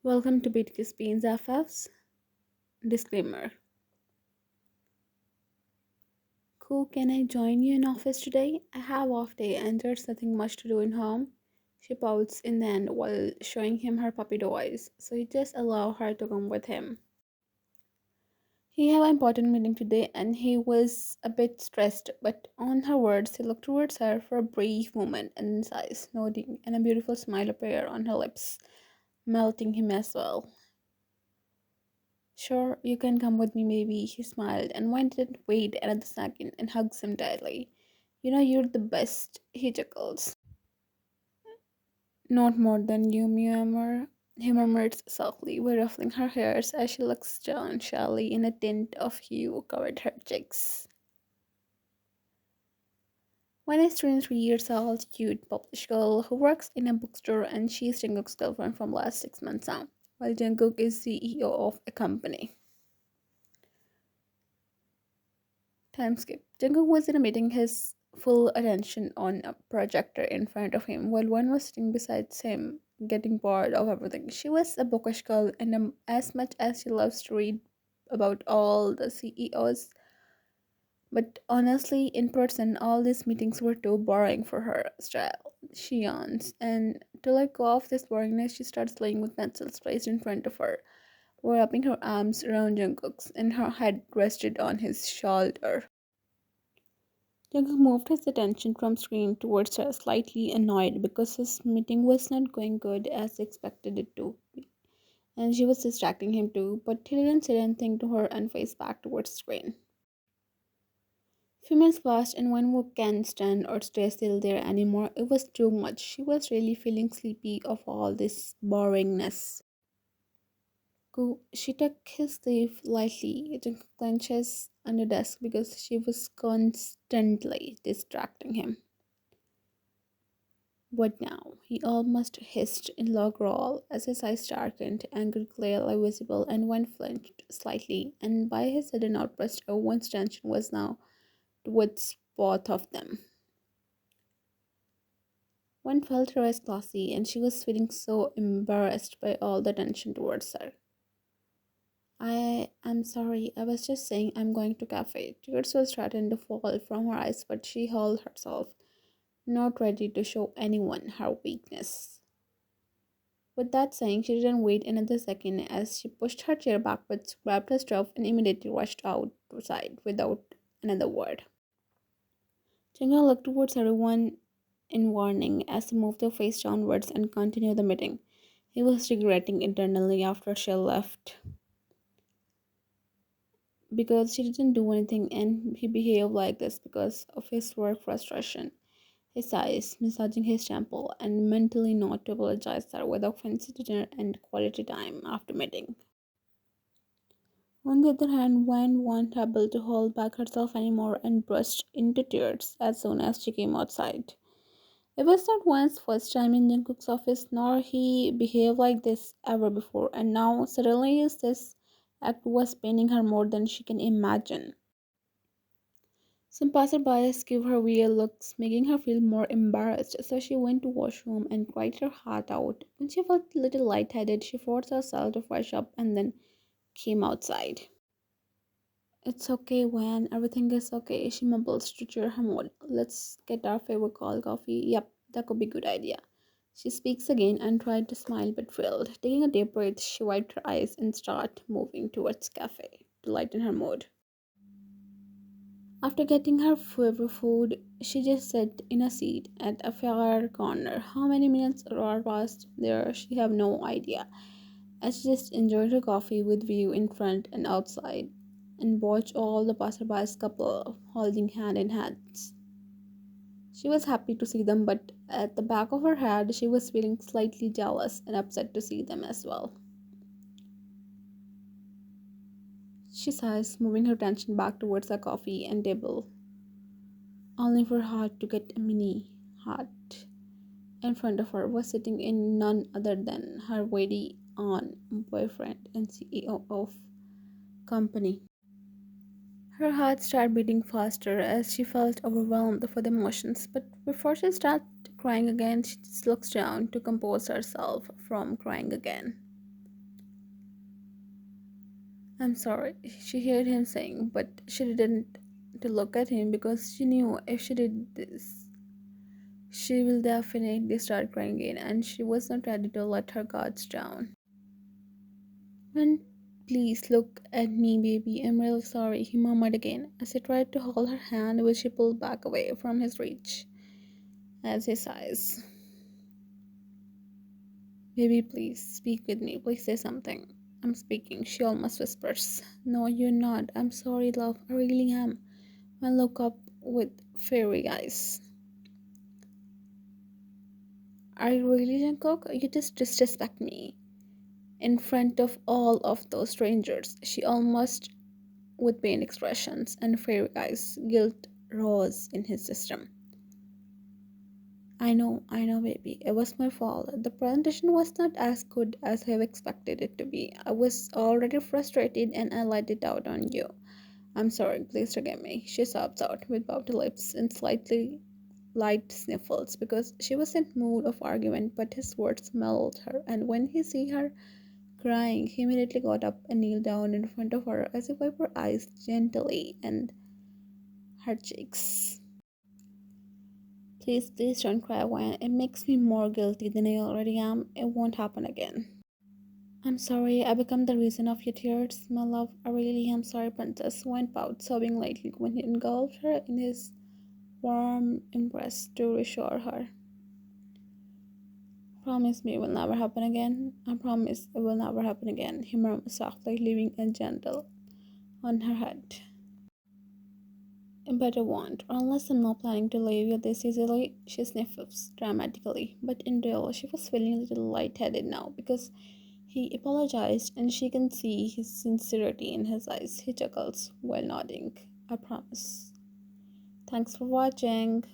Welcome to Bitki's Beans FF's disclaimer. Cool, can I join you in office today? I have off day and there's nothing much to do in home. She pouts in the end while showing him her puppy toys, so he just allow her to come with him. He had an important meeting today and he was a bit stressed, but on her words he looked towards her for a brief moment and sighs, nodding, and a beautiful smile appeared on her lips, melting him as well. Sure, you can come with me, maybe. He smiled and went and wait another second and hugs him tightly. You know, you're the best, he chuckles. Not more than you, murmur. He murmured softly, while ruffling her hairs as she looks down shyly in a tint of hue covered her cheeks. One is 23 years old, cute, published girl who works in a bookstore and she's Jungkook's girlfriend from last 6 months now, while Jungkook is CEO of a company. Time skip. Jungkook was in a meeting, his full attention on a projector in front of him, while one was sitting beside him, getting bored of everything. She was a bookish girl, and as much as she loves to read about all the CEOs, but honestly, in person, all these meetings were too boring for her style. She yawns, and to let go of this boringness, she starts playing with pencils placed in front of her, wrapping her arms around Jungkook's, and her head rested on his shoulder. Jungkook moved his attention from screen towards her, slightly annoyed because his meeting was not going good as he expected it to be, and she was distracting him too, but he didn't say anything to her and faced back towards the screen. Few minutes passed and when we can't stand or stay still there anymore, it was too much. She was really feeling sleepy of all this boringness. She took his sleeve lightly, it clenches on the desk because she was constantly distracting him. What now? He almost hissed in low growl as his eyes darkened, anger clearly visible, and one flinched slightly, and by his sudden outburst everyone's attention was now towards both of them. One felt her as classy, and she was feeling so embarrassed by all the attention towards her. I am sorry, I was just saying I'm going to cafe. Tears were starting to fall from her eyes, but she held herself, not ready to show anyone her weakness. With that saying, she didn't wait another second as she pushed her chair backwards, grabbed her stuff, and immediately rushed outside without another word. Chenga looked towards everyone in warning as he moved her face downwards and continued the meeting. He was regretting internally after she left because she didn't do anything and he behaved like this because of his work frustration. He sighs, massaging his temple, and mentally not to apologize to her without fancy dinner and quality time after meeting. On the other hand, Wan wasn't able to hold back herself anymore and burst into tears as soon as she came outside. It was not Wan's first time in Jungkook's office, nor he behaved like this ever before, and now suddenly this act was paining her more than she can imagine. Some passerbys gave her weird looks, making her feel more embarrassed, so she went to washroom and cried her heart out. When she felt a little lightheaded, she forced herself to fresh up and then came outside. It's okay, Van. Everything is okay, she mumbles to cheer her mood. Let's get our favorite cold coffee. Yep, that could be a good idea. She speaks again and tried to smile but failed. Taking a deep breath, she wiped her eyes and started moving towards cafe to lighten her mood. After getting her favorite food, she just sat in a seat at a far corner. How many minutes are passed there, she have no idea. As she just enjoyed her coffee with view in front and outside, and watched all the passerbys couple holding hand in hands. She was happy to see them, but at the back of her head, she was feeling slightly jealous and upset to see them as well. She sighs, moving her attention back towards the coffee and table, only for her to get a mini heart. In front of her was sitting in none other than her very own boyfriend and CEO of company. Her heart started beating faster as she felt overwhelmed with emotions, but before she started crying again, she just looks down to compose herself from crying again. I'm sorry, she heard him saying, but she didn't to look at him because she knew if she did this, she will definitely start crying again, and she was not ready to let her guards down. And please look at me, baby. I'm really sorry, he murmured again as he tried to hold her hand, which she pulled back away from his reach as he sighs. Baby, please speak with me. Please say something. I'm speaking, she almost whispers. No, you're not. I'm sorry, love. I really am. I look up with fairy eyes. Are you really Jungkook? You just disrespect me. In front of all of those strangers, she almost with pain expressions and fairy eyes, guilt rose in his system. I know, baby. It was my fault. The presentation was not as good as I have expected it to be. I was already frustrated and I let it out on you. I'm sorry, please forgive me. She sobs out with pouty lips and slightly light sniffles because she was in mood of argument, but his words mellowed her, and when he see her crying, he immediately got up and kneeled down in front of her as he wiped her eyes gently and her cheeks. Please, please don't cry, Wayne. It makes me more guilty than I already am. It won't happen again. I'm sorry, I become the reason of your tears, my love. I really am sorry, Princess. Wayne pouted, sobbing lightly when he engulfed her in his warm embrace to reassure her. Promise me it will never happen again. I promise it will never happen again, he murmured softly, leaving a gentle on her head. But I won't, unless I'm not planning to leave you this easily, she sniffs dramatically. But in real, she was feeling a little lightheaded now because he apologized and she can see his sincerity in his eyes. He chuckles while nodding. I promise. Thanks for watching.